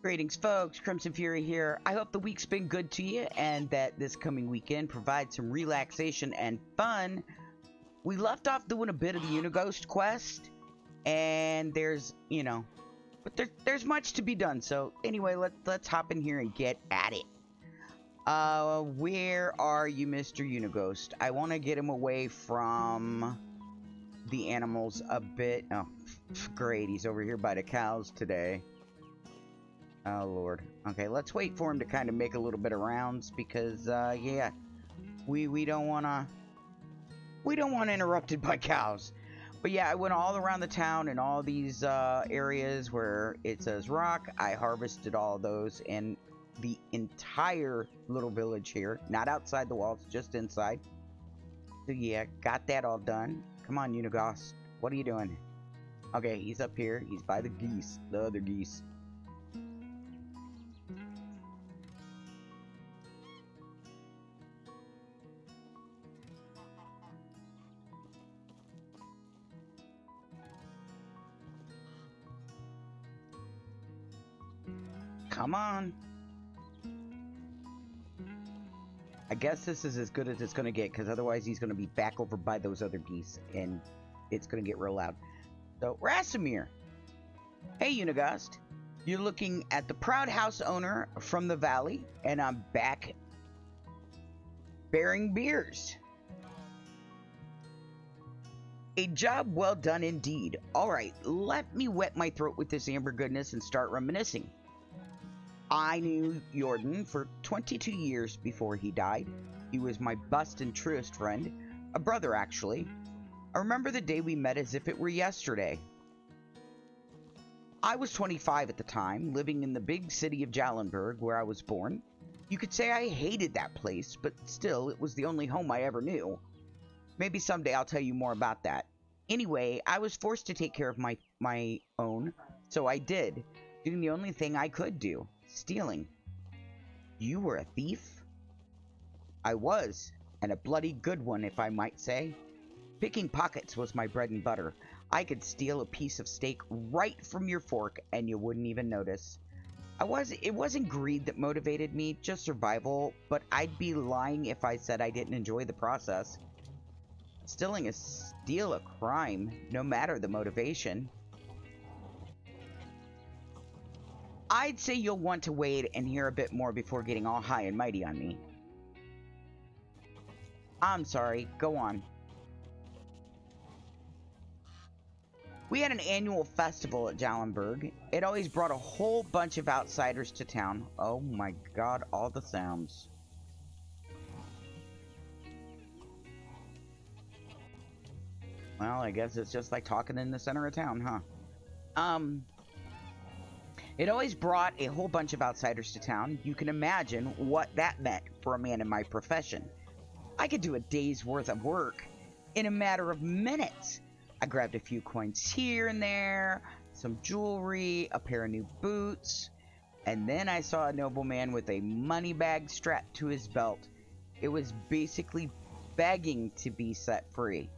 Greetings, folks. Crimson Fury here. I hope the week's been good to you and that this coming weekend provides some relaxation and fun. We left off doing a bit of the Unighost quest, and there's there's much to be done. So anyway, let's hop in here and get at it. Where are you, Mr. Unighost? I want to get him away from the animals a bit. Oh, great. He's over here by the cows today. Oh, Lord. Okay, let's wait for him to kind of make a little bit of rounds because, yeah, we don't want interrupted by cows. But yeah, I went all around the town and all these areas where it says rock. I harvested all of those and the entire little village here. Not outside the walls, just inside. So yeah, got that all done. Come on, Unighost. What are you doing? Okay, he's up here. He's by the geese, the other geese. Come on. I guess this is as good as it's going to get, because otherwise he's going to be back over by those other geese, and it's going to get real loud. So, Rasimir. Hey, Unighost. You're looking at the proud house owner from the valley, and I'm back bearing beers. A job well done indeed. Alright, let me wet my throat with this amber goodness and start reminiscing. I knew Jordan for 22 years before he died. He was my best and truest friend, a brother actually. I remember the day we met as if it were yesterday. I was 25 at the time, living in the big city of Jallenberg where I was born. You could say I hated that place, but still, it was the only home I ever knew. Maybe someday I'll tell you more about that. Anyway, I was forced to take care of my own, so I did, doing the only thing I could do. Stealing. You were a thief? I was, and a bloody good one, if I might say. Picking pockets was my bread and butter. I could steal a piece of steak right from your fork, and you wouldn't even notice. It wasn't greed that motivated me, just survival, but I'd be lying if I said I didn't enjoy the process. Stealing is still a crime, no matter the motivation. I'd say you'll want to wait and hear a bit more before getting all high and mighty on me. I'm sorry, go on. We had an annual festival at Jallenberg. It always brought a whole bunch of outsiders to town. Oh my god, all the sounds. Well, I guess it's just like talking in the center of town, huh? It always brought a whole bunch of outsiders to town. You can imagine what that meant for a man in my profession. I could do a day's worth of work in a matter of minutes. I grabbed a few coins here and there, some jewelry, a pair of new boots, and then I saw a nobleman with a money bag strapped to his belt. It was basically begging to be set free.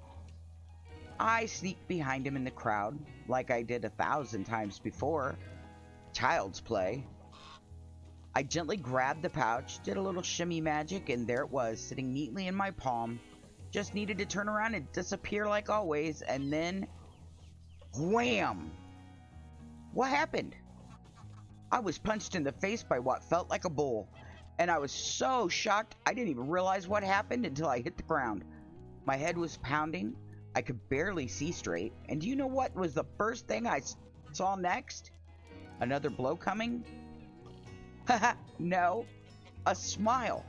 I sneaked behind him in the crowd, like I did 1,000 times before. Child's play. I gently grabbed the pouch, did a little shimmy magic, and there it was, sitting neatly in my palm. Just needed to turn around and disappear like always, and then wham! What happened? I was punched in the face by what felt like a bull, and I was so shocked I didn't even realize what happened until I hit the ground. My head was pounding, I could barely see straight, and do you know what was the first thing I saw next? Another blow coming? Haha, no. A smile.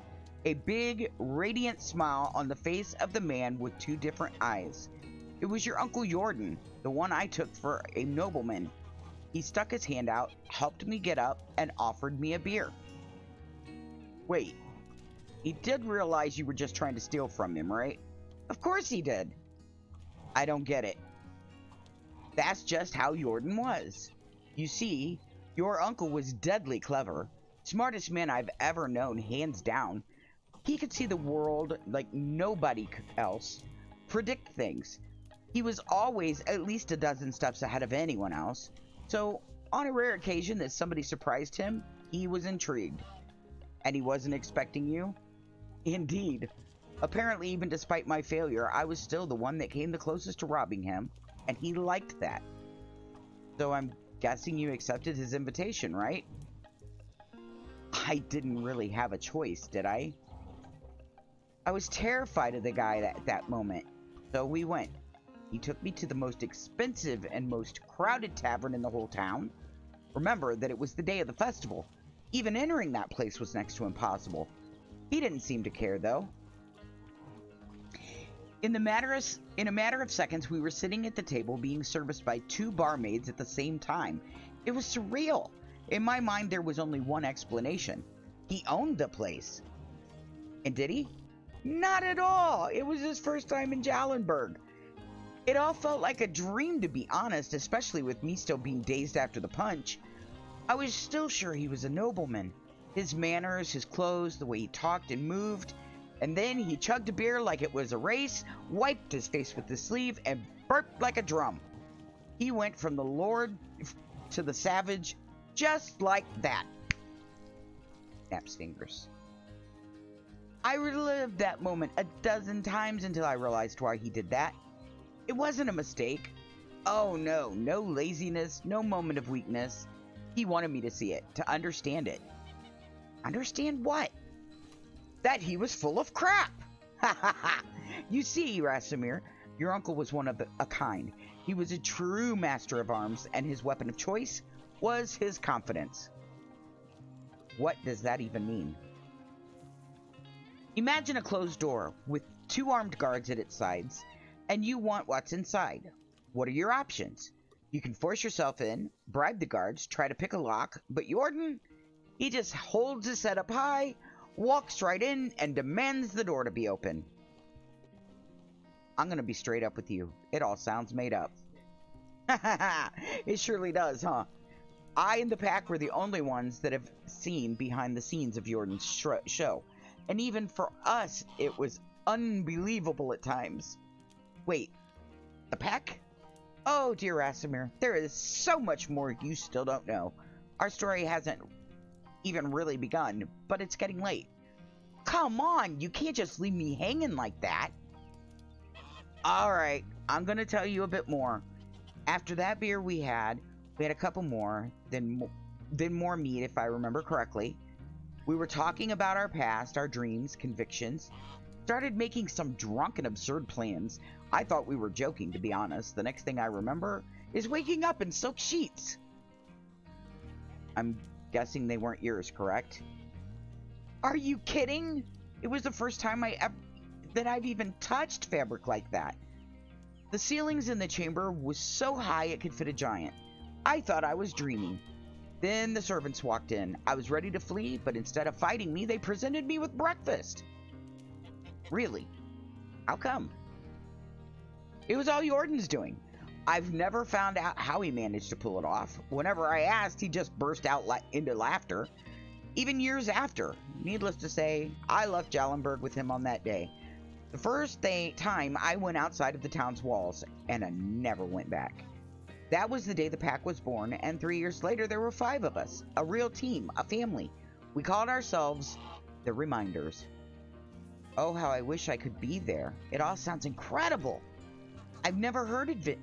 A big, radiant smile on the face of the man with two different eyes. It was your Uncle Jordan, the one I took for a nobleman. He stuck his hand out, helped me get up, and offered me a beer. Wait, he did realize you were just trying to steal from him, right? Of course he did. I don't get it. That's just how Jordan was. You see, your uncle was deadly clever. Smartest man I've ever known, hands down. He could see the world like nobody else, predict things. He was always at least a dozen steps ahead of anyone else. So, on a rare occasion that somebody surprised him, he was intrigued. And he wasn't expecting you? Indeed. Apparently, even despite my failure, I was still the one that came the closest to robbing him, and he liked that. So I'm guessing you accepted his invitation, right? I didn't really have a choice, did I? I was terrified of the guy at that moment, so we went. He took me to the most expensive and most crowded tavern in the whole town. Remember that it was the day of the festival. Even entering that place was next to impossible. He didn't seem to care, though. In a matter of seconds, we were sitting at the table being serviced by 2 barmaids at the same time. It was surreal. In my mind, there was only one explanation. He owned the place. And did he? Not at all. It was his first time in Jallenberg. It all felt like a dream, to be honest, especially with me still being dazed after the punch. I was still sure he was a nobleman. His manners, his clothes, the way he talked and moved. And then he chugged a beer like it was a race, wiped his face with his sleeve, and burped like a drum. He went from the lord to the savage, just like that. Snaps fingers. I relived that moment a dozen times until I realized why he did that. It wasn't a mistake. Oh no, no laziness, no moment of weakness. He wanted me to see it, to understand it. Understand what? That he was full of crap! Ha ha ha! You see, Rasimir, your uncle was one of a kind. He was a true master of arms, and his weapon of choice was his confidence. What does that even mean? Imagine a closed door with 2 armed guards at its sides, and you want what's inside. What are your options? You can force yourself in, bribe the guards, try to pick a lock, but Jordan, he just holds his head up high, walks right in, and demands the door to be open. I'm gonna be straight up with you. It all sounds made up. Ha ha ha! It surely does, huh? I and the pack were the only ones that have seen behind the scenes of Jordan's show. And even for us, it was unbelievable at times. Wait, the pack? Oh, dear Rasimir, there is so much more you still don't know. Our story hasn't even really begun, but it's getting late. Come on, you can't just leave me hanging like that. Alright, I'm gonna tell you a bit more. After that beer we had a couple more, then more meat if I remember correctly. We were talking about our past, our dreams, convictions. Started making some drunk and absurd plans. I thought we were joking, to be honest. The next thing I remember is waking up in silk sheets. I'm guessing they weren't yours, correct? Are you kidding? It was the first time that I've even touched fabric like that. The ceilings in the chamber was so high it could fit a giant. I thought I was dreaming. Then the servants walked in. I was ready to flee, but instead of fighting me, they presented me with breakfast. Really? How come? It was all Jordan's doing. I've never found out how he managed to pull it off. Whenever I asked, he just burst out into laughter. Even years after, needless to say, I left Jallenberg with him on that day. The first time I went outside of the town's walls, and I never went back. That was the day the pack was born, and 3 years later there were 5 of us. A real team, a family. We called ourselves the Reminders. Oh, how I wish I could be there. It all sounds incredible. I've never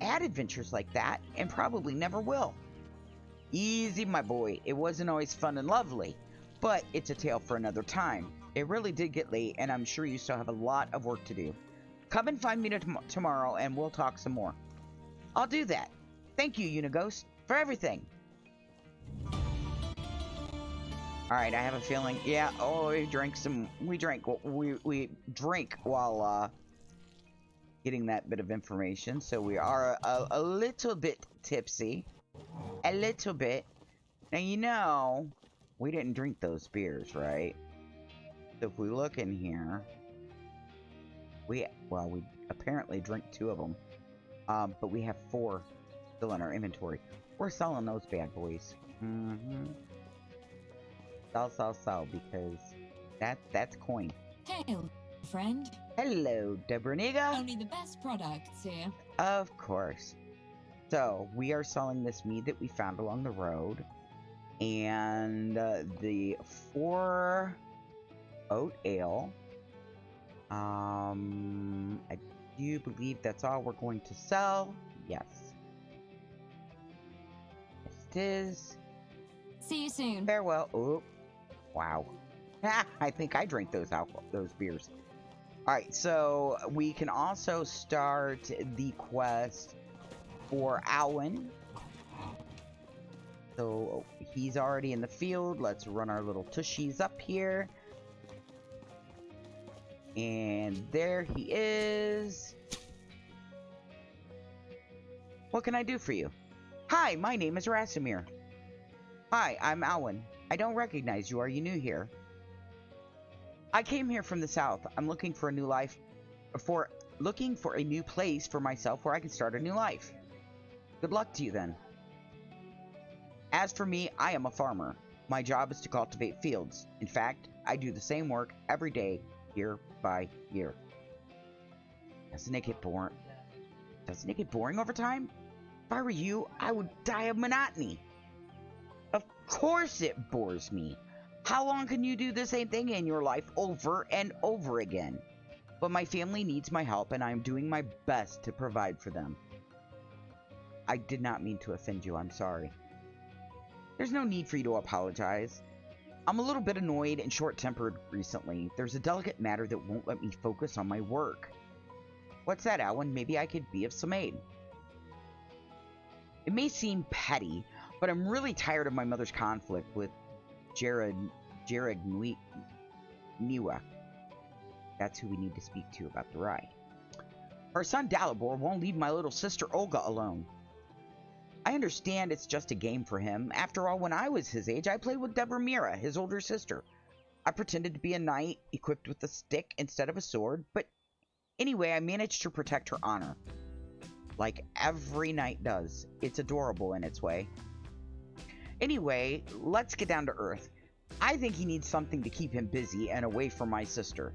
had adventures like that, and probably never will. Easy, my boy. It wasn't always fun and lovely, but it's a tale for another time. It really did get late, and I'm sure you still have a lot of work to do. Come and find me tomorrow, and we'll talk some more. I'll do that. Thank you, Unighost, for everything. Alright, I have a feeling... Yeah, oh, we drank while, getting that bit of information, so we are a little bit tipsy. A little bit. Now, you know, we didn't drink those beers, right? So if we look in here, we apparently drank 2 of them, but we have 4 still in our inventory. We're selling those bad boys. Sell, because that's coin. Hail, friend. Hello, Debraniga. Only the best products here. Of course. So, we are selling this mead that we found along the road. And the 4 oat ale. I do believe that's all we're going to sell. Yes. Yes, it is. See you soon. Farewell. Oh, wow. I think I drank those beers. All right, so we can also start the quest for Alwyn. So he's already in the field. Let's run our little tushies up here. And there he is. What can I do for you? Hi, my name is Rasimir. Hi, I'm Alwyn. I don't recognize you. Are you new here? I came here from the south. I'm looking for a new life. Looking for a new place for myself where I can start a new life. Good luck to you then. As for me, I am a farmer. My job is to cultivate fields. In fact, I do the same work every day, year by year. Doesn't it get boring? Doesn't it get boring over time? If I were you, I would die of monotony. Of course it bores me. How long can you do the same thing in your life over and over again? But my family needs my help, and I am doing my best to provide for them. I did not mean to offend you. I'm sorry. There's no need for you to apologize. I'm a little bit annoyed and short-tempered recently. There's a delicate matter that won't let me focus on my work. What's that, Alwyn? Maybe I could be of some aid. It may seem petty, but I'm really tired of my mother's conflict with Niwa. That's who we need to speak to about the rye. Her son Dalibor won't leave my little sister Olga alone. I understand it's just a game for him. After all, when I was his age, I played with Debramira, his older sister. I pretended to be a knight, equipped with a stick instead of a sword, but anyway, I managed to protect her honor. Like every knight does. It's adorable in its way. Anyway, let's get down to earth. I think he needs something to keep him busy and away from my sister.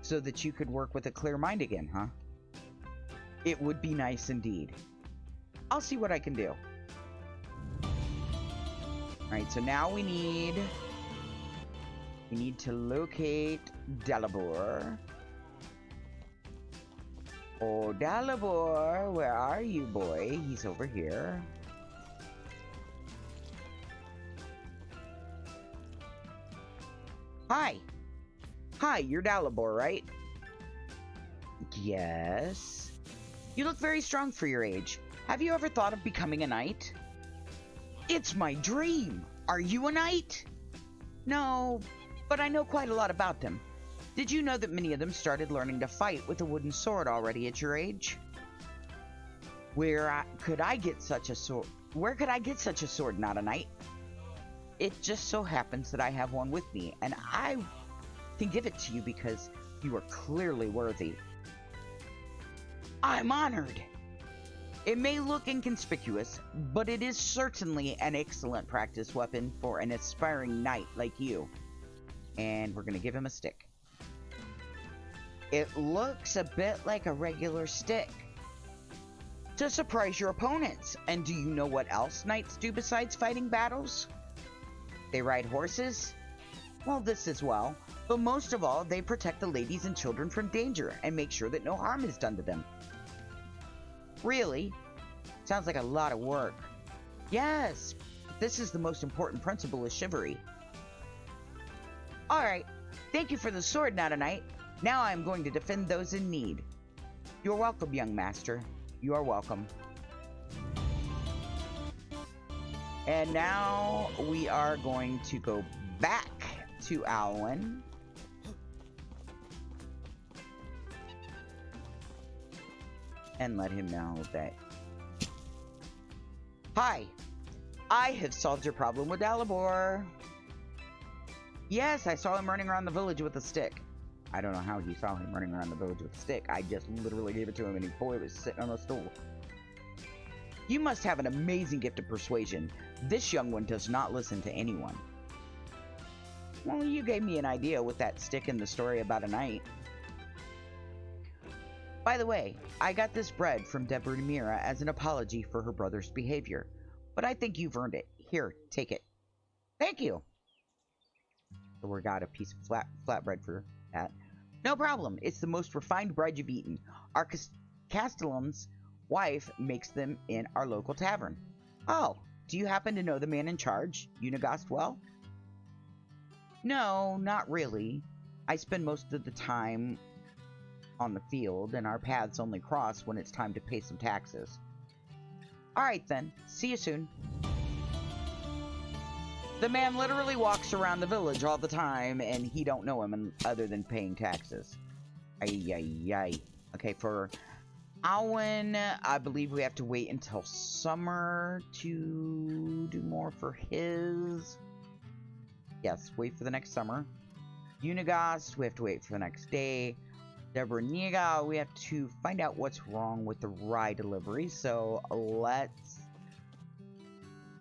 So that you could work with a clear mind again, huh? It would be nice indeed. I'll see what I can do. Alright, so now we need to locate Dalibor. Oh, Dalibor, where are you, boy? He's over here. Hi. Hi, you're Dalibor, right? Yes. You look very strong for your age. Have you ever thought of becoming a knight? It's my dream. Are you a knight? No, but I know quite a lot about them. Did you know that many of them started learning to fight with a wooden sword already at your age? Where could I get such a sword? Where could I get such a sword, not a knight? It just so happens that I have one with me, and I can give it to you because you are clearly worthy. I'm honored. It may look inconspicuous, but it is certainly an excellent practice weapon for an aspiring knight like you. And we're going to give him a stick. It looks a bit like a regular stick. To surprise your opponents. And do you know what else knights do besides fighting battles? They ride horses? Well, this as well. But most of all, they protect the ladies and children from danger and make sure that no harm is done to them. Really? Sounds like a lot of work. Yes, this is the most important principle of chivalry. Alright, thank you for the sword, not a knight. Now I am going to defend those in need. You're welcome, young master. You are welcome. And now we are going to go back to Alwyn. And let him know that... Hi! I have solved your problem with Dalibor. Yes, I saw him running around the village with a stick. I don't know how he saw him running around the village with a stick. I just literally gave it to him and boy was sitting on a stool. You must have an amazing gift of persuasion. This young one does not listen to anyone. Well, you gave me an idea with that stick in the story about a knight. By the way, I got this bread from Deborah Mira as an apology for her brother's behavior, but I think you've earned it. Here, take it. Thank you. So we got a piece of flatbread for that. No problem. It's the most refined bread you've eaten. Our Castellan's wife makes them in our local tavern. Oh, do you happen to know the man in charge, Unigast, well? No, not really. I spend most of the time on the field, and our paths only cross when it's time to pay some taxes. Alright then, see you soon. The man literally walks around the village all the time, and he don't know him other than paying taxes. Ay. Okay, for Alwyn, I believe we have to wait until summer to do more for his. Yes, wait for the next summer. Unigast, we have to wait for the next day. Deborah Niga, we have to find out what's wrong with the rye delivery. So let's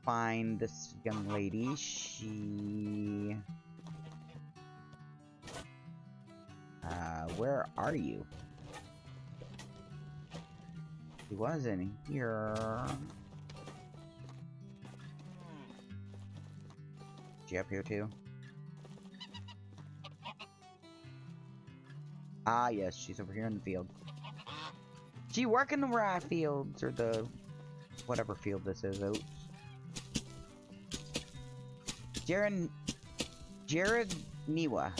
find this young lady. She... where are you? She wasn't here. Is she up here too? Ah, yes, she's over here in the field. She working the rye fields, or the... whatever field this is, oats. Jared Niwa.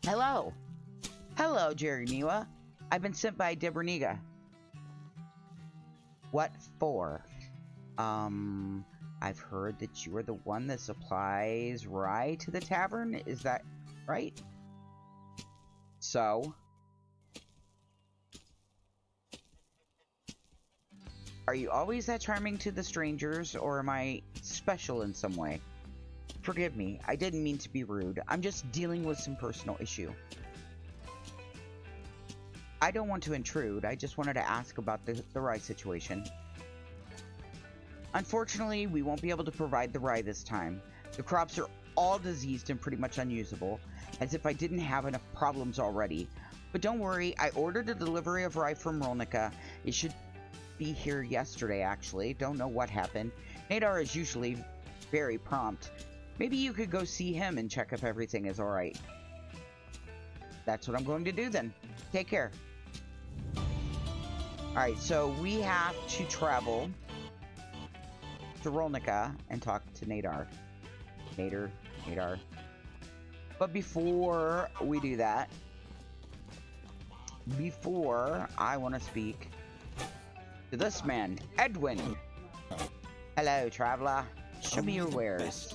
Hello. Hello, Jared Niwa. I've been sent by Debraniga. What for? I've heard that you are the one that supplies rye to the tavern. Is that right? So, are you always that charming to the strangers, or am I special in some way? Forgive me, I didn't mean to be rude. I'm just dealing with some personal issue. I don't want to intrude, I just wanted to ask about the rye situation. Unfortunately, we won't be able to provide the rye this time. The crops are all diseased and pretty much unusable, as if I didn't have enough problems already. But don't worry, I ordered a delivery of rye from Rolnica. It should be here yesterday, actually. Don't know what happened. Nadar is usually very prompt. Maybe you could go see him and check if everything is alright. That's what I'm going to do then. Take care. Alright, so we have to travel to Rolnica and talk to Nadar. Nadar. But before we do that, I want to speak to this man, Edwin. Hello, traveler. Show me your wares.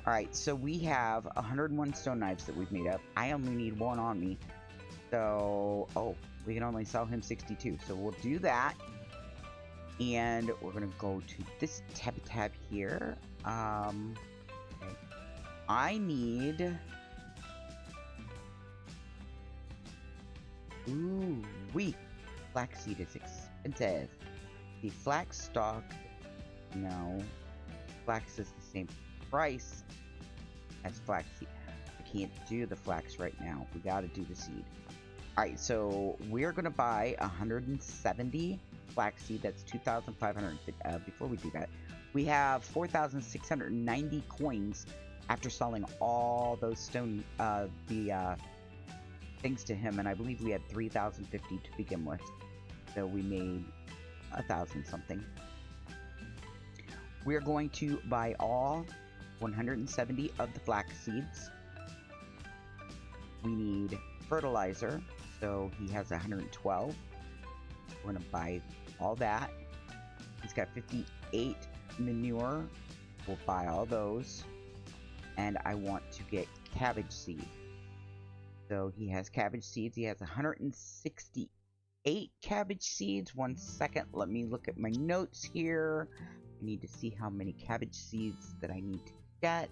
Alright, so we have 101 stone knives that we've made up. I only need one on me. So, oh, we can only sell him 62. So we'll do that. And we're going to go to this tab here. Okay. I need... Ooh, wheat. Flaxseed is expensive. The flax stalk... No. Flax is the same price as flaxseed. I can't do the flax right now. We gotta do the seed. Alright, so we're gonna buy 170 flaxseed. That's 2,550. Before we do that, we have 4,690 coins after selling all those stone, things to him, and I believe we had 3,050 to begin with. So we made 1,000 something. We're going to buy all 170 of the flax seeds. We need fertilizer, so he has 112. We're going to buy all that. He's got 58 manure. We'll buy all those. And I want to get cabbage seed. So he has cabbage seeds. He has 168 cabbage seeds. 1 second. Let me look at my notes here. I need to see how many cabbage seeds that I need to get.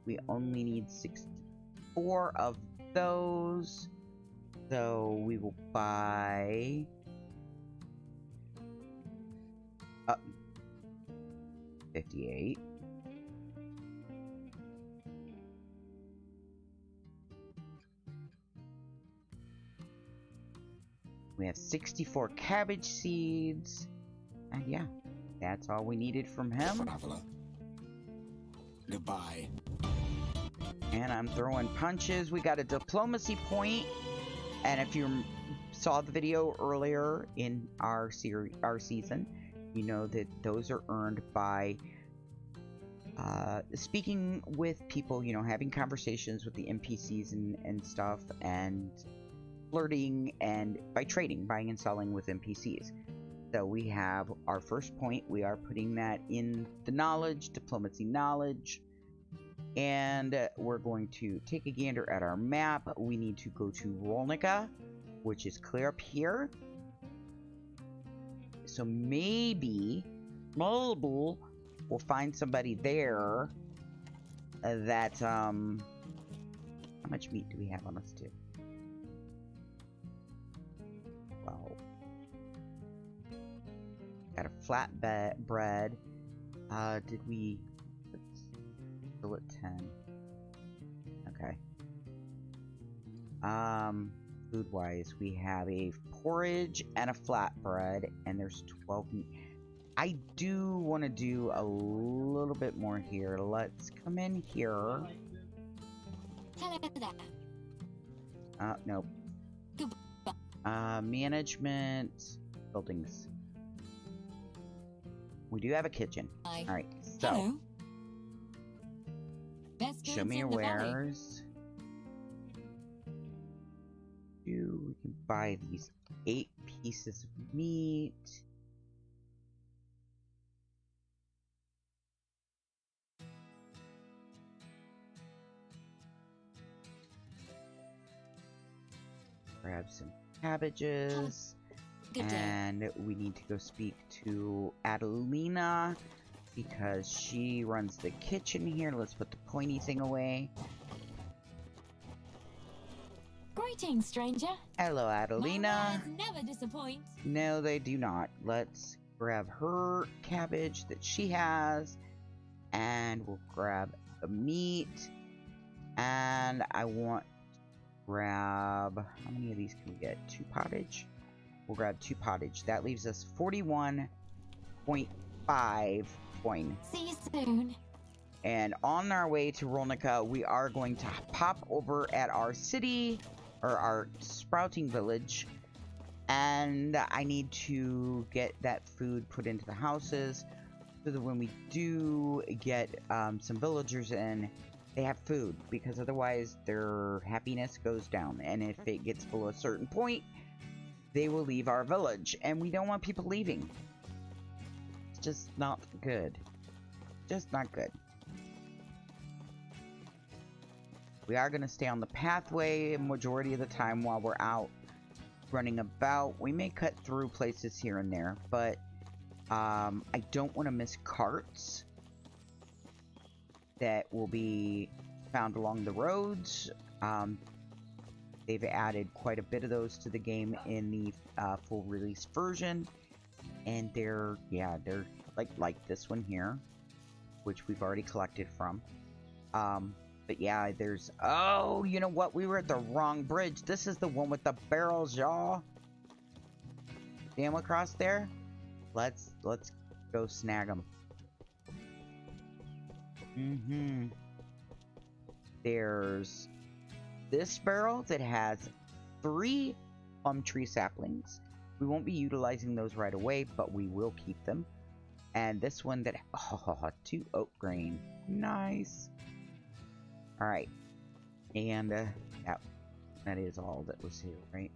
We only need 64 of those. So we will buy... 58. We have 64 cabbage seeds. And yeah, that's all we needed from him. Traveler. Goodbye. And I'm throwing punches. We got a diplomacy point. And if you saw the video earlier in our season, you know that those are earned by speaking with people, you know, having conversations with the NPCs and stuff, and flirting, and by trading, buying and selling with NPCs. So we have our first point. We are putting that in the knowledge, diplomacy knowledge. And we're going to take a gander at our map. We need to go to Rolnica, which is clear up here. So maybe we'll find somebody there that, how much meat do we have on us too? 12. Got a flat bread. Did we... Still at 10. Okay. Food-wise, we have a porridge and a flatbread, and there's 12 meat. I do want to do a little bit more here. Let's come in here. Hello there. Nope. Management, buildings. We do have a kitchen. Hi. All right, so... Hello. Best Show goods me in the valley. wares. We can buy these 8 pieces of meat. Grab some cabbages. Good day. And we need to go speak to Adelina, because she runs the kitchen here. Let's put the pointy thing away. Greetings, stranger. Hello, My Adelina. words never disappoint. No, they do not. Let's grab her cabbage that she has, and we'll grab the meat. And I want to grab... How many of these can we get? 2 pottage? We'll grab 2 pottage. That leaves us 41.5 coin. See you soon. And on our way to Rolnica, we are going to pop over at our city, or our sprouting village, and I need to get that food put into the houses so that when we do get some villagers in, they have food, because otherwise their happiness goes down, and if it gets below a certain point, they will leave our village, and we don't want people leaving. It's just not good. Just not good. We are going to stay on the pathway a majority of the time while we're out running about. We may cut through places here and there, but I don't want to miss carts that will be found along the roads. They've added quite a bit of those to the game in the full release version, and they're like this one here, which we've already collected from. But yeah, there's... Oh, you know what? We were at the wrong bridge. This is the one with the barrels, y'all. Damn, across there? Let's go snag them. There's this barrel that has 3 plum tree saplings. We won't be utilizing those right away, but we will keep them. And this one that... Oh, 2 oak grain. Nice. Alright, and that is all that was here, right?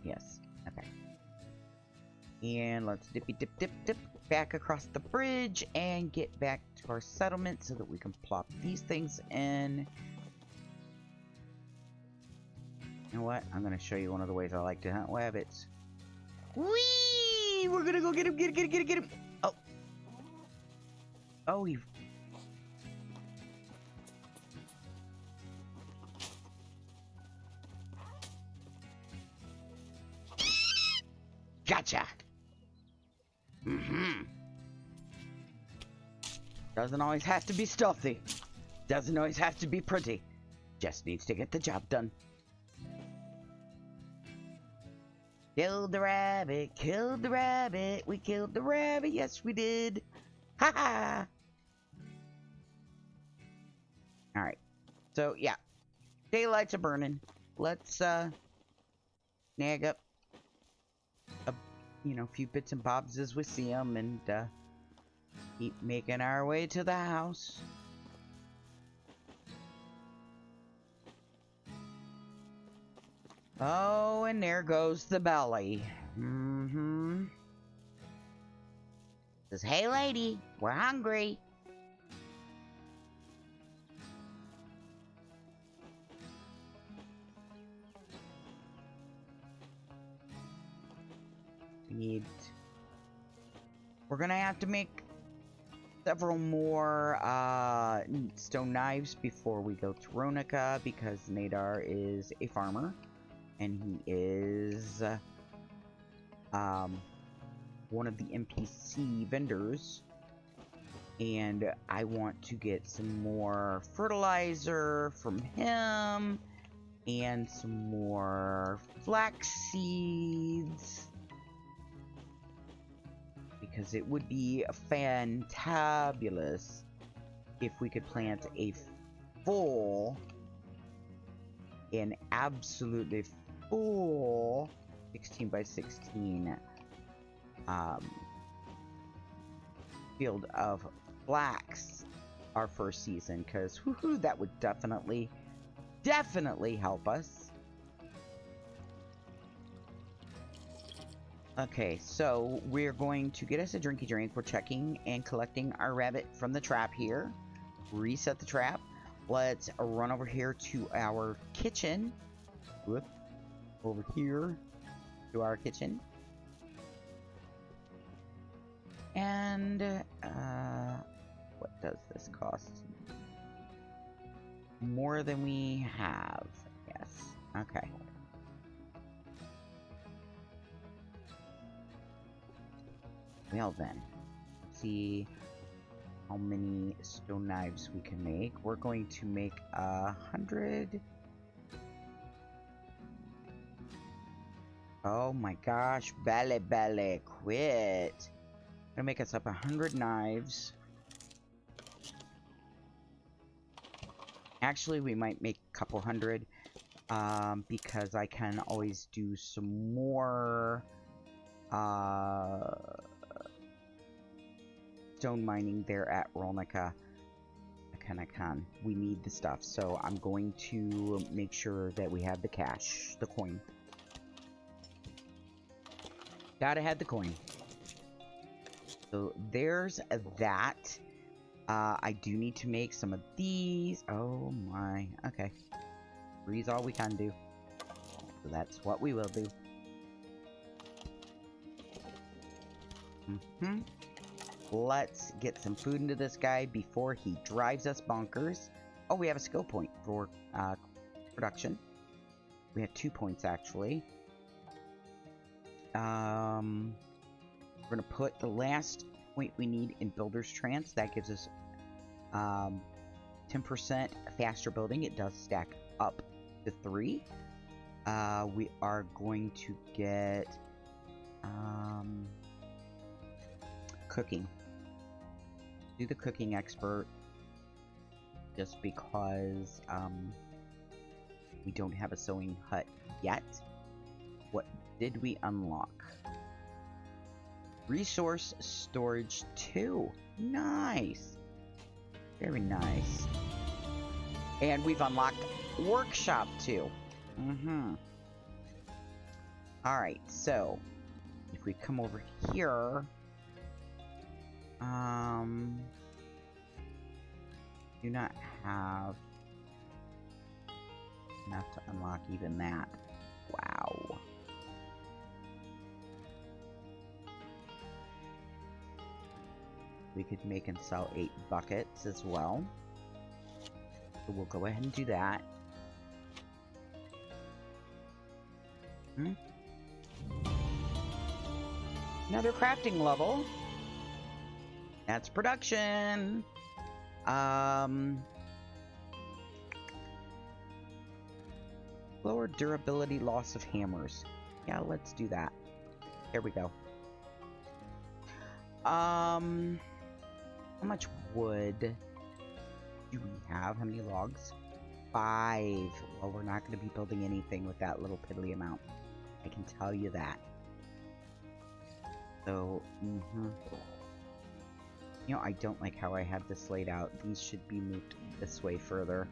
Yes, okay. And let's dippy dip back across the bridge and get back to our settlement so that we can plop these things in. You know what? I'm going to show you one of the ways I like to hunt rabbits. Whee! We're going to go get him, get him! Oh. Oh, he... Gotcha! Doesn't always have to be stealthy. Doesn't always have to be pretty. Just needs to get the job done. Killed the rabbit, killed the rabbit, we killed the rabbit, yes we did. Ha ha! Alright. So, yeah. Daylights are burning. Let's, snag up a, few bits and bobs as we see them and, keep making our way to the house. Oh, and there goes the belly. Mm-hmm. Says, hey lady, we're hungry. We're gonna have to make several more stone knives before we go to Ronica, because Nadar is a farmer and he is one of the NPC vendors, and I want to get some more fertilizer from him and some more flax seeds, because it would be fantabulous if we could plant a full, an absolutely full 16 by 16 field of flax our first season, because that would definitely help us. Okay, so we're going to get us a drinky drink. We're checking and collecting our rabbit from the trap here. Reset the trap. Let's run over here to our kitchen. Whoop. Over here to our kitchen. And, what does this cost? More than we have. Yes. Okay. Well then, let's see how many stone knives we can make. We're going to make 100. Oh my gosh, Belle, quit. I'm gonna make us up 100 knives. Actually, we might make a couple hundred, because I can always do some more stone mining there at Ronica. I can. We need the stuff, so I'm going to make sure that we have the cash, the coin. Gotta have the coin. So there's that. I do need to make some of these. Oh my. Okay. Three's all we can do. So that's what we will do. Let's get some food into this guy before he drives us bonkers. Oh, we have a skill point for production. We have 2 points, actually. We're gonna put the last point we need in Builder's Trance. That gives us 10% faster building. It does stack up to 3. We are going to get cooking. Do the cooking expert, just because we don't have a sewing hut yet. What did we unlock? Resource storage 2. Nice. Very nice. And we've unlocked workshop 2. Alright, so if we come over here, do not have enough to unlock even that. Wow. We could make and sell 8 buckets as well. So we'll go ahead and do that. Another crafting level. That's production. Lower durability loss of hammers. Yeah, let's do that. Here we go. How much wood do we have? How many logs? 5. Well, we're not going to be building anything with that little piddly amount. I can tell you that. So, You know, I don't like how I have this laid out. These should be moved this way further.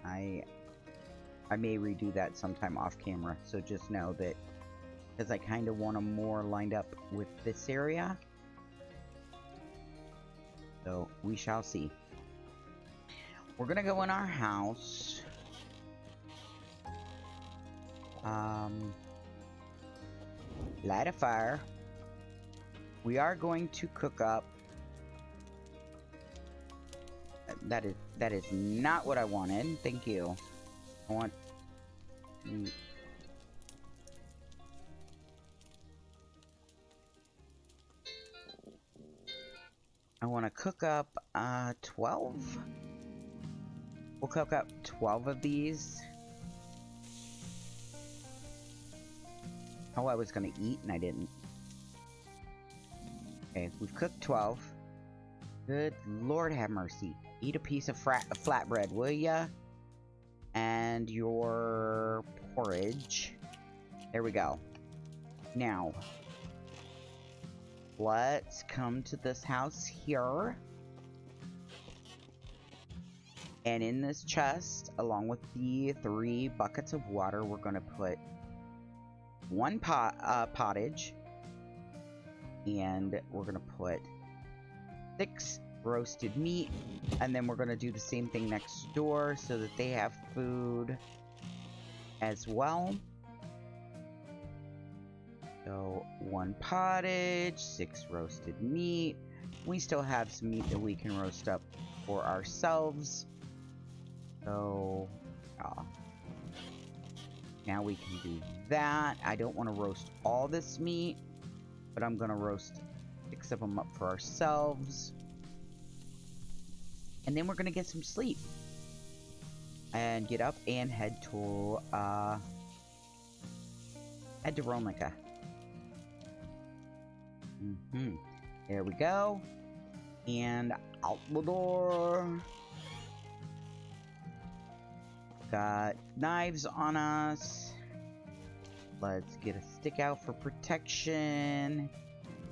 I may redo that sometime off camera, so just know that, because I kind of want them more lined up with this area. So, we shall see. We're gonna go in our house. Light a fire. We are going to cook up. That is not what I wanted. Thank you. I want. I want to cook up 12. We'll cook up 12 of these. Oh, I was gonna eat and I didn't. Okay, we've cooked 12. Good Lord have mercy. Eat a piece of flatbread, will ya? And your porridge. There we go. Now, let's come to this house here. And in this chest, along with the 3 buckets of water, we're going to put 1 pottage. And we're going to put 6 roasted meat. And then we're going to do the same thing next door so that they have food as well. So 1 pottage, 6 roasted meat. We still have some meat that we can roast up for ourselves. So, now we can do that. I don't want to roast all this meat, but I'm going to roast 6 of them up for ourselves. And then we're going to get some sleep. And get up and head to Ronica. There we go. And out the door. Got knives on us. Let's get a stick out for protection.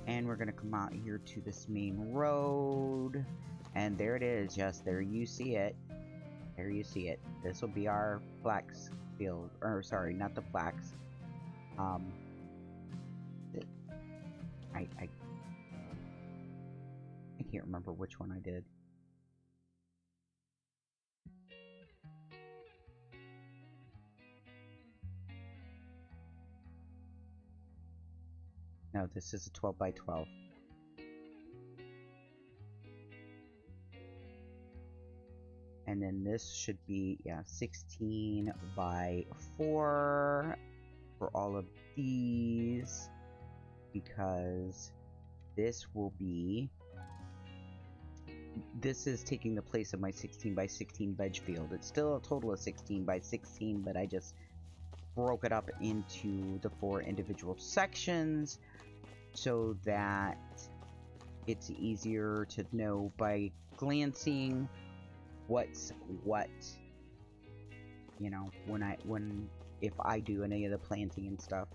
And we're gonna come out here to this main road. And there it is. Yes, there you see it. There you see it. This will be our flax field. Or sorry, not the flax. I can't remember which one I did. No, this is a 12 by 12. And then this should be, 16 by 4 for all of these. Because this will be... This is taking the place of my 16 by 16 veg field. It's still a total of 16 by 16, but I just broke it up into the 4 individual sections so that it's easier to know by glancing what's what, you know, if I do any of the planting and stuff.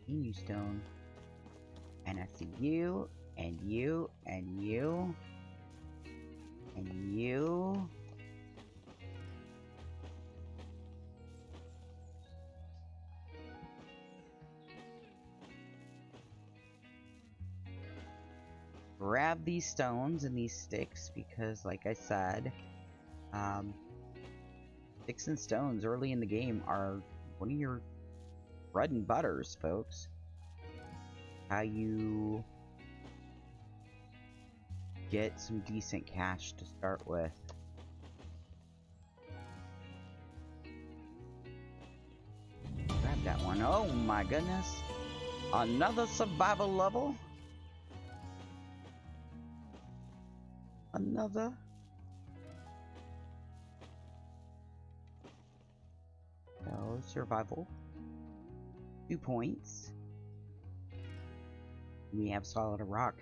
You stone. And I see you, and you, and you, and you. Grab these stones and these sticks because, like I said, sticks and stones early in the game are one of your bread and butters, folks. How you get some decent cash to start with. Grab that one. Oh my goodness. Another survival level. Another. survival. 2 points. We have solid rock.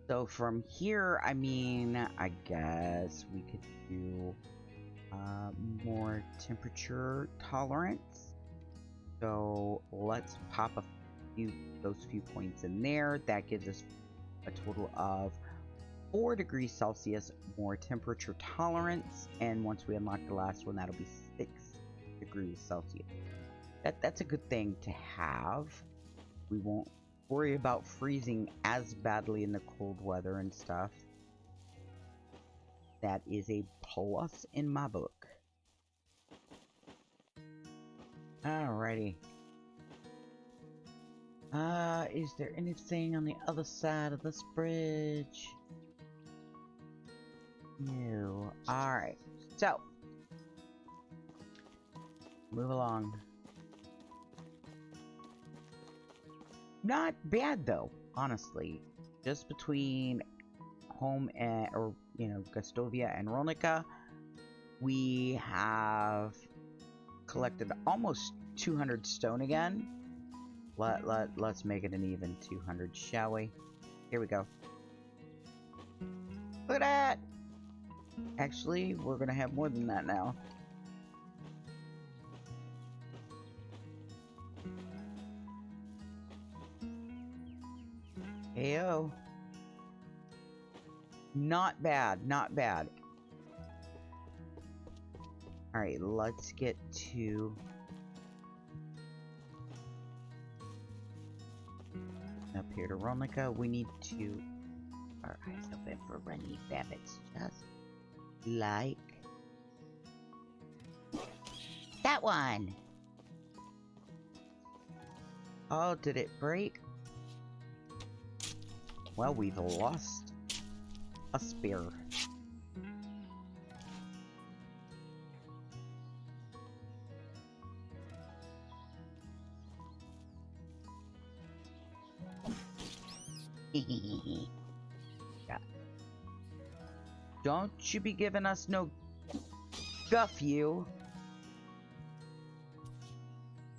So from here, I mean, I guess we could do more temperature tolerance. So let's pop those few points in there. That gives us a total of 4 degrees Celsius more temperature tolerance, and once we unlock the last one, that'll be 6 degrees Celsius. That's a good thing to have. We won't worry about freezing as badly in the cold weather and stuff. That is a plus in my book. Alrighty. Is there anything on the other side of this bridge? No. Alright. So. Move along. Not bad though, honestly. Just between home and, or, you know, Gustovia and Rolnica, we have collected almost 200 stone again. Let's make it an even 200, shall we? Here we go. Look at that! Actually, we're gonna have more than that now. Heyo. Not bad, not bad. Alright, let's get to... up here to Rolnica. We need to... our eyes open for runny babbits. Just like... that one! Oh, did it break? Well, we've lost a spear. Yeah. Don't you be giving us no guff, you.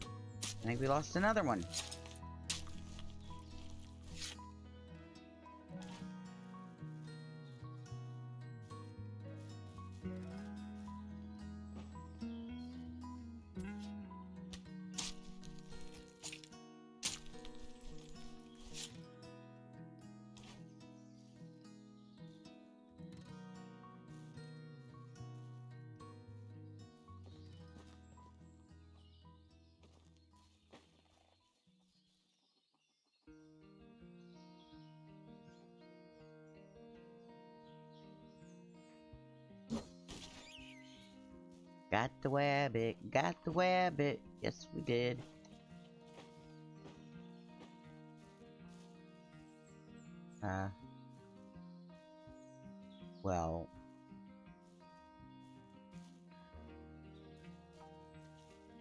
I think we lost another one. Got the wabbit, got the wabbit. Yes, we did. Well.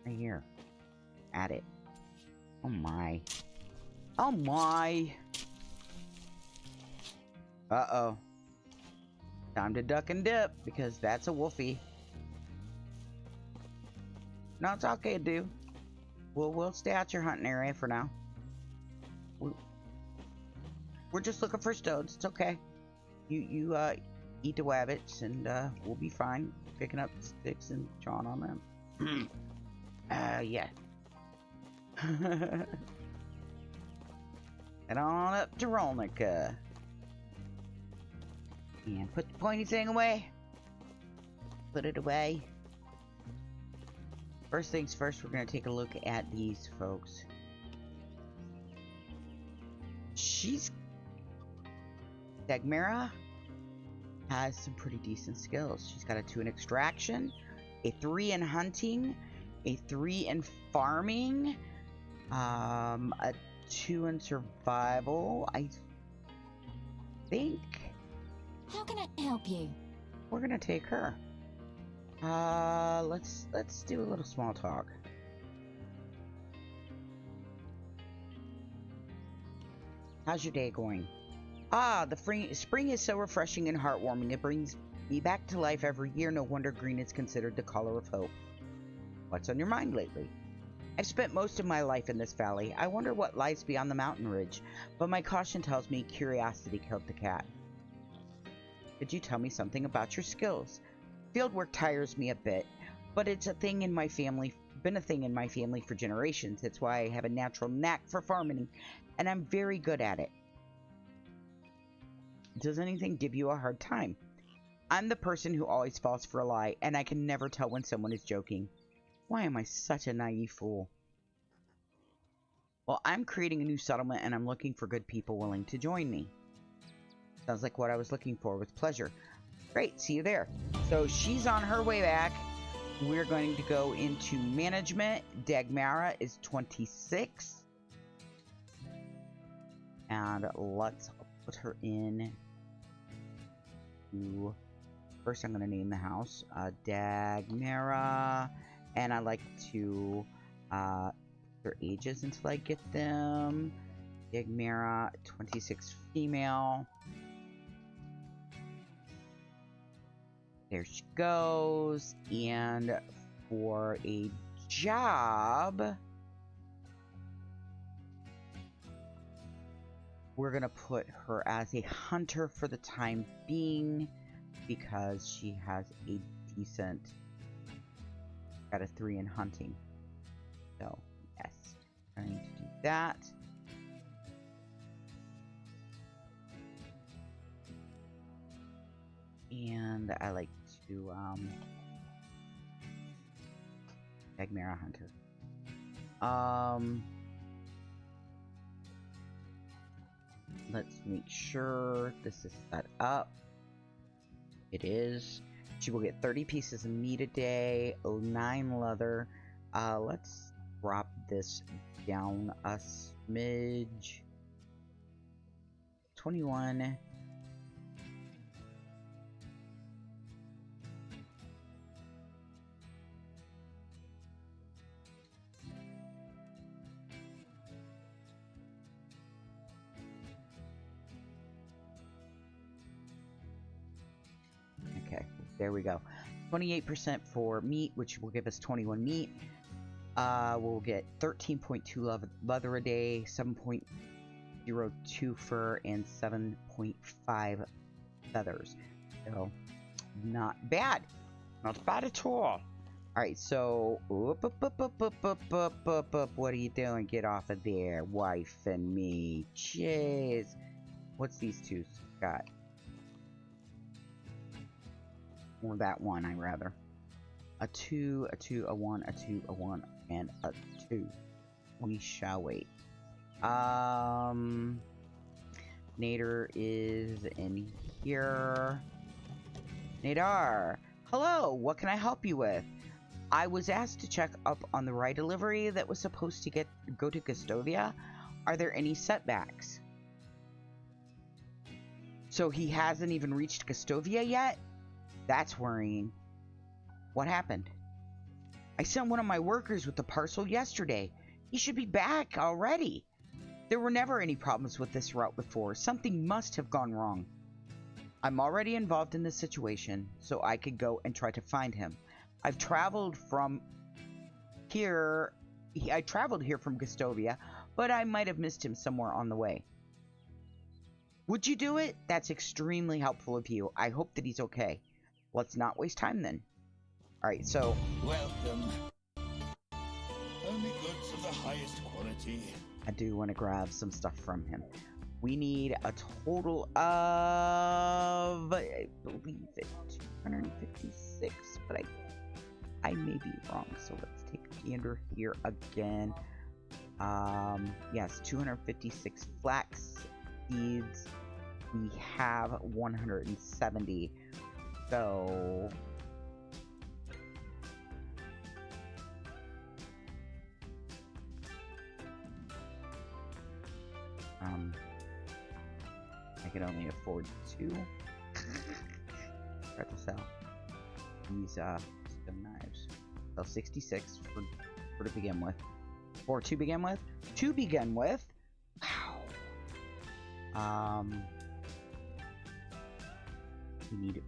Right here. At it. Oh my. Oh my. Uh-oh. Time to duck and dip, because that's a wolfie. No, it's okay, dude. We'll stay out your hunting area for now. We're just looking for stones. It's okay. You eat the wabbits, and we'll be fine picking up sticks and chawing on them. Yeah. Head on up to Rolnica. And put the pointy thing away. Put it away. First things first, we're going to take a look at these folks. Dagmara has some pretty decent skills. She's got a 2 in extraction, a 3 in hunting, a 3 in farming, a 2 in survival, I think. How can I help you? We're going to take her. Let's do a little small talk. How's your day going? The spring is so refreshing and heartwarming. It brings me back to life every year. No wonder green is considered the color of hope. What's on your mind lately? I've spent most of my life in this valley. I wonder what lies beyond the mountain ridge, but my caution tells me curiosity killed the cat. Could you tell me something about your skills? Fieldwork tires me a bit, but it's been a thing in my family for generations. It's why I have a natural knack for farming, and I'm very good at it. Does anything give you a hard time? I'm the person who always falls for a lie, and I can never tell when someone is joking. Why am I such a naive fool? Well, I'm creating a new settlement, and I'm looking for good people willing to join me. Sounds like what I was looking for. With pleasure. Great, see you there. So she's on her way back. We're going to go into management. Dagmara is 26. And let's put her in to... First, I'm going to name the house Dagmara. And I like to their ages until I get them. Dagmara, 26 female. There she goes. And for a job, we're going to put her as a hunter for the time being because she has a decent, got a 3 in hunting. So, yes, I need to do that. And I like to, Dagmara Hunter. Let's make sure this is set up. It is. She will get 30 pieces of meat a day, 9 leather. Let's drop this down a smidge. 21. There we go. 28% for meat, which will give us 21 meat. We'll get 13.2 leather a day, 7.02 fur, and 7.5 feathers. So, not bad. Not bad at all. Alright, so... What are you doing? Get off of there, wife and me. Jeez. What's these two got? Or that one, I rather. A 2, a 2, a 1, a 2, a 1, and a 2. We shall wait. Nader is in here. Nadar! Hello! What can I help you with? I was asked to check up on the ride delivery that was supposed to go to Gustovia. Are there any setbacks? So he hasn't even reached Gustovia yet? That's worrying. What happened? I sent one of my workers with the parcel yesterday. He should be back already. There were never any problems with this route before. Something must have gone wrong. I'm already involved in this situation, so I could go and try to find him. I've traveled here from Gustovia, but I might have missed him somewhere on the way. Would you do it? That's extremely helpful of you. I hope that he's okay. Let's not waste time then. Alright, so... Welcome. Only goods of the highest quality. I do want to grab some stuff from him. We need a total of... I believe it, 256, but I may be wrong, so let's take a gander here again. Yes, 256 flax seeds. We have 170. So... I can only afford 2. Try to sell these stone knives. Sell 66 for to begin with. Or to begin with? To begin with? Wow. We need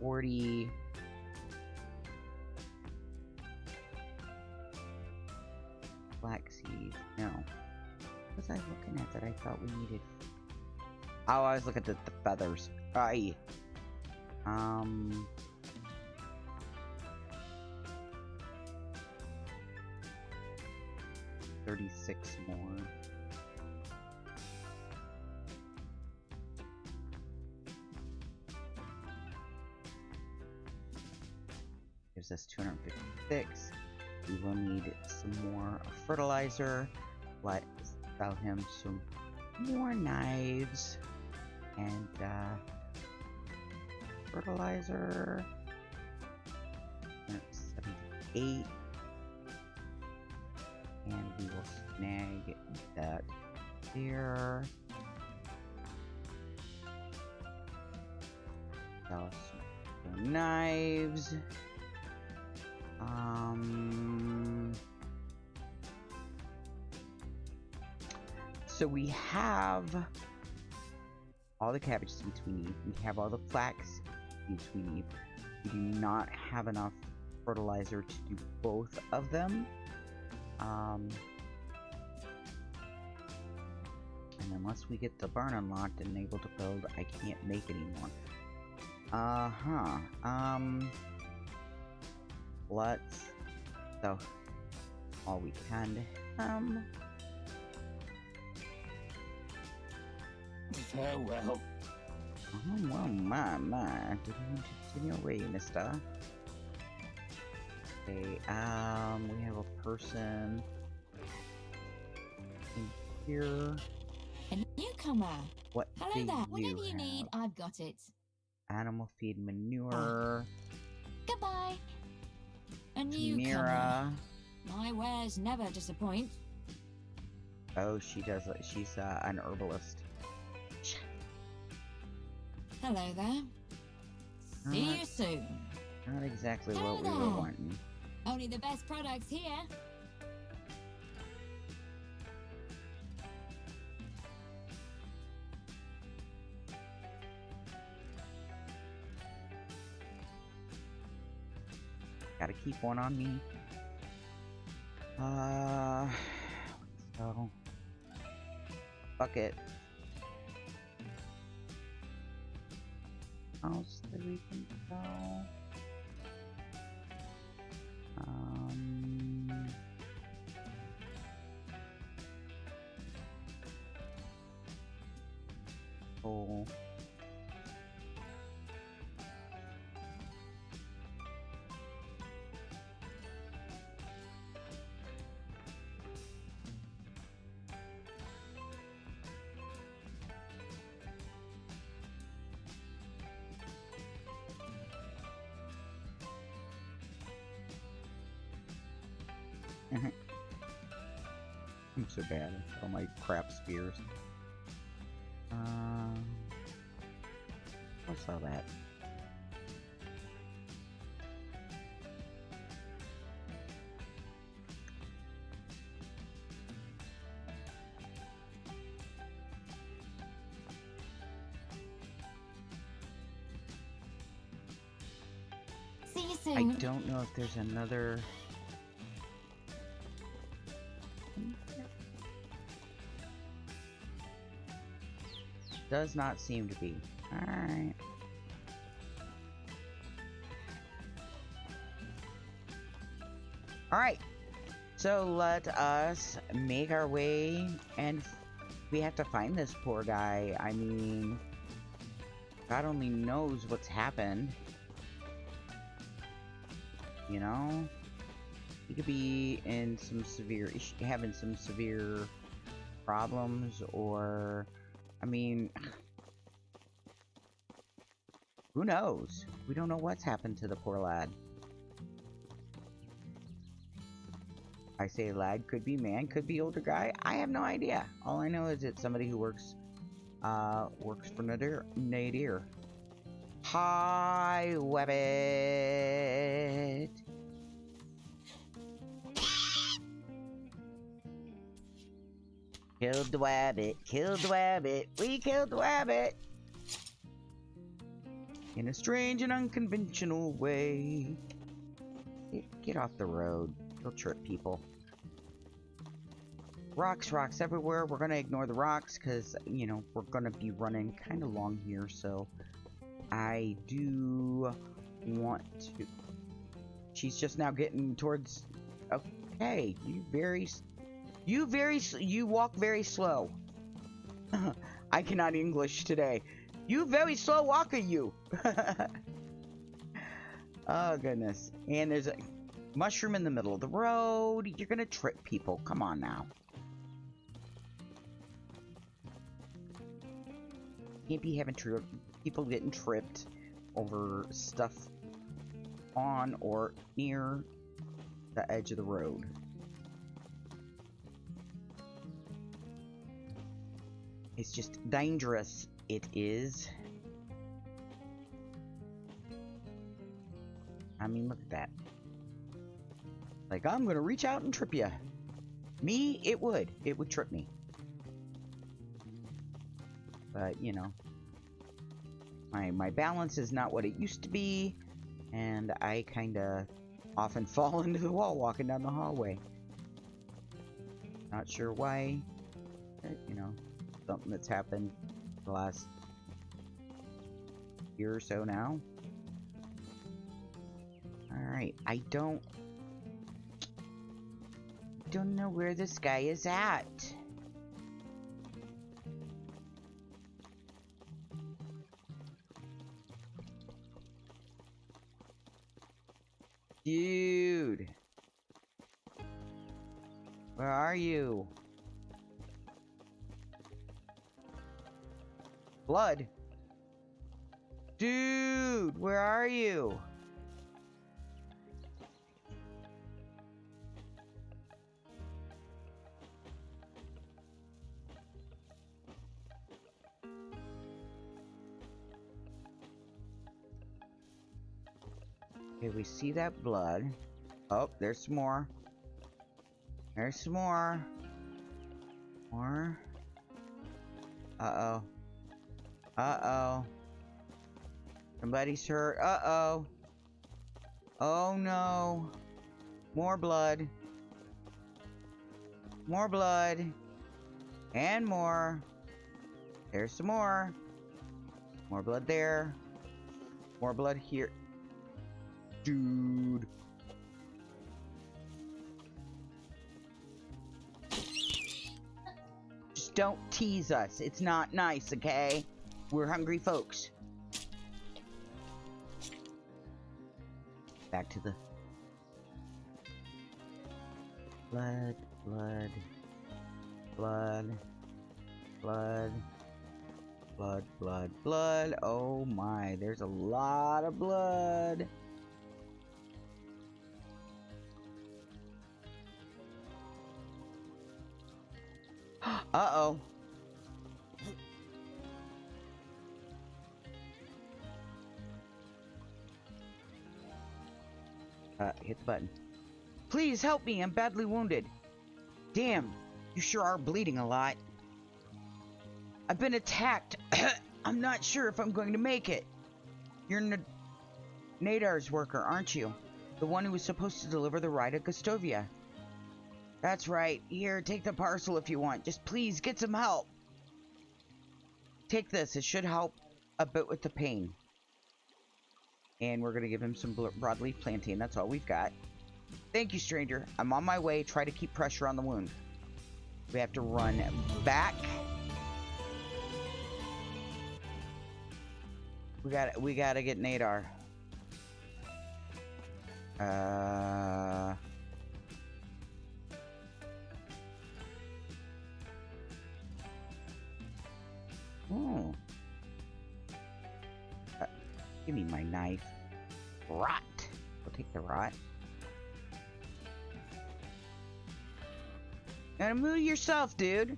40. flaxseed. No. What was I looking at that I thought we needed? Oh, I was looking at the feathers. Aye. 36 more. Gives us 256. We will need some more fertilizer. Let's sell him some more knives and fertilizer. 78. And we will snag that there. Sell some more knives. So we have all the cabbage seeds we need. We have all the flax seeds we need. We do not have enough fertilizer to do both of them. And unless we get the barn unlocked and able to build, I can't make anymore. Let's so all we can. Farewell. Oh well, my. Did you continue away, mister? Okay, we have a person in here. A newcomer. What Hello do there. you Whatever you have? need, I've got it. Animal feed, manure, Goodbye. A newcomer. chimera. My wares never disappoint. Oh, she does. She's an herbalist. Hello there. See you soon. Not exactly Hello what we were there. wanting. Only the best products here. Gotta keep one on me. So fuck it. Else that we can go. Oh. I'm so bad at all my crap spears. What's all that? See you I soon. don't know if there's another. Does not seem to be. Alright. Alright. So let us make our way, and we have to find this poor guy. I mean, God only knows what's happened. You know? He could be in some severe having some severe problems, or I mean, who knows? We don't know what's happened to the poor lad. I say lad, could be man, could be older guy. I have no idea. All I know is it's somebody who works for Nadir. Hi, Webbit. Killed the wabbit, killed the wabbit, we killed the wabbit! In a strange and unconventional way. Get off the road, you'll trip people. Rocks, rocks everywhere. We're gonna ignore the rocks because, you know, we're gonna be running kind of long here, so I do want to... She's just now getting towards... Okay, you walk very slow. I cannot English today. You very slow walker, you. Oh, goodness. And there's a mushroom in the middle of the road. You're gonna trip people. Come on now. Can't be having people getting tripped over stuff on or near the edge of the road. It's just dangerous. It is. I mean, look at that. Like, I'm gonna reach out and trip you. Me, it would. It would trip me. But, you know, my balance is not what it used to be, and I kind of often fall into the wall walking down the hallway. Not sure why, but, you know, something that's happened the last year or so now. Alright, I don't know where this guy is at. Dude. Where are you? Blood. Dude, where are you? Okay, we see that blood. Oh, there's some more. There's some more. More. Uh-oh. Uh-oh. Somebody's hurt. Uh-oh. Oh, no. More blood. More blood. And more. There's some more. More blood there. More blood here. Dude. Just don't tease us. It's not nice, okay? We're hungry folks. Back to the blood, blood, blood, blood, blood, blood, blood. Oh my, there's a lot of blood. Uh-oh. Hit the button. Please help me, I'm badly wounded. Damn, you sure are bleeding a lot. I've been attacked. I'm not sure if I'm going to make it. You're Nadar's worker, aren't you? The one who was supposed to deliver the ride at Gustovia. That's right. Here, take the parcel if you want. Just please get some help. Take this. It should help a bit with the pain. And we're going to give him some broadleaf plantain. That's all we've got. Thank you, stranger. I'm on my way. Try to keep pressure on the wound. We have to run back. We gotta get Nadar. Oh. Give me my knife. Rot. We'll take the rot. Gotta move yourself, dude.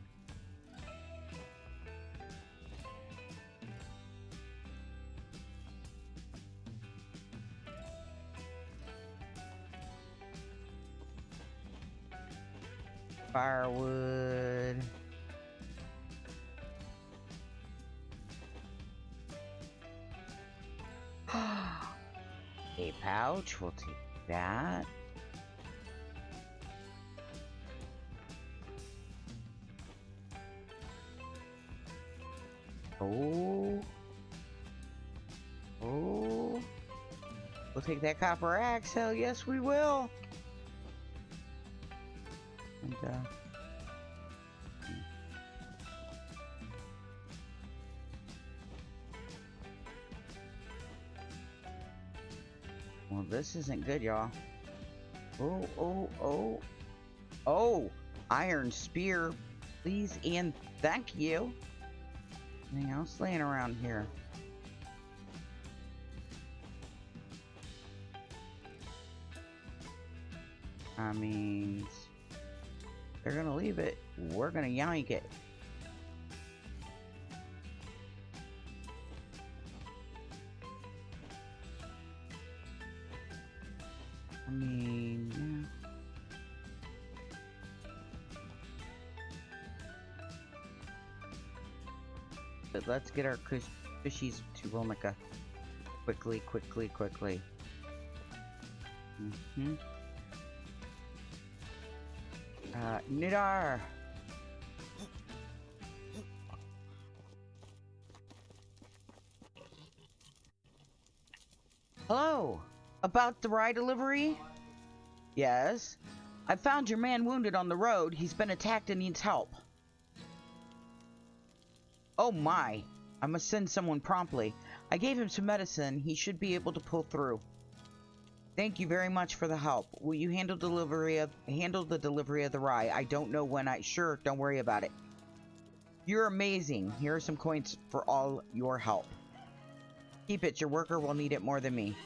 Firewood. A pouch, we'll take that. Oh. Oh. We'll take that copper axe. Hell yes, we will. And, well, this isn't good, y'all. Oh, oh, oh. Oh! Iron spear, please and thank you. Anything else laying around here? I mean, they're gonna leave it. We're gonna yank it. I mean, yeah. But let's get our fishies to Wilnica. Quickly, quickly, quickly. Nidar! Hello! About the ride delivery? Yes. I found your man wounded on the road. He's been attacked and needs help. Oh my. I must send someone promptly. I gave him some medicine. He should be able to pull through. Thank you very much for the help. Will you handle the delivery of the rye? I don't know when Sure, don't worry about it. You're amazing. Here are some coins for all your help. Keep it. Your worker will need it more than me.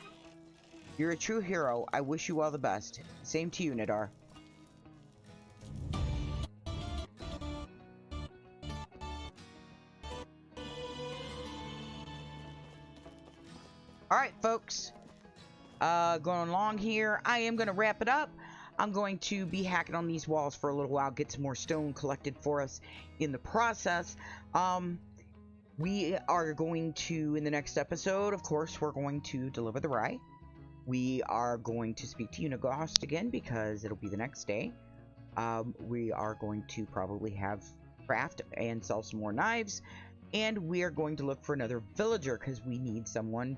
You're a true hero. I wish you all the best. Same to you, Nidar. Alright, folks. Going along here. I am going to wrap it up. I'm going to be hacking on these walls for a little while, get some more stone collected for us in the process. We are going to, in the next episode, of course, we're going to deliver the rye. We are going to speak to Unigost again because it'll be the next day. We are going to probably have craft and sell some more knives. And we are going to look for another villager because we need someone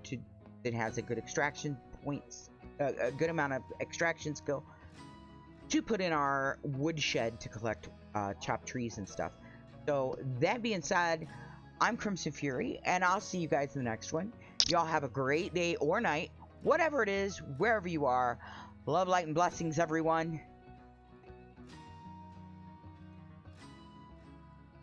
that has a good extraction points, a good amount of extraction skill to put in our woodshed to collect chopped trees and stuff. So that being said, I'm Crimson Fury, and I'll see you guys in the next one. Y'all have a great day or night, whatever it is, wherever you are. Love, light, and blessings, everyone.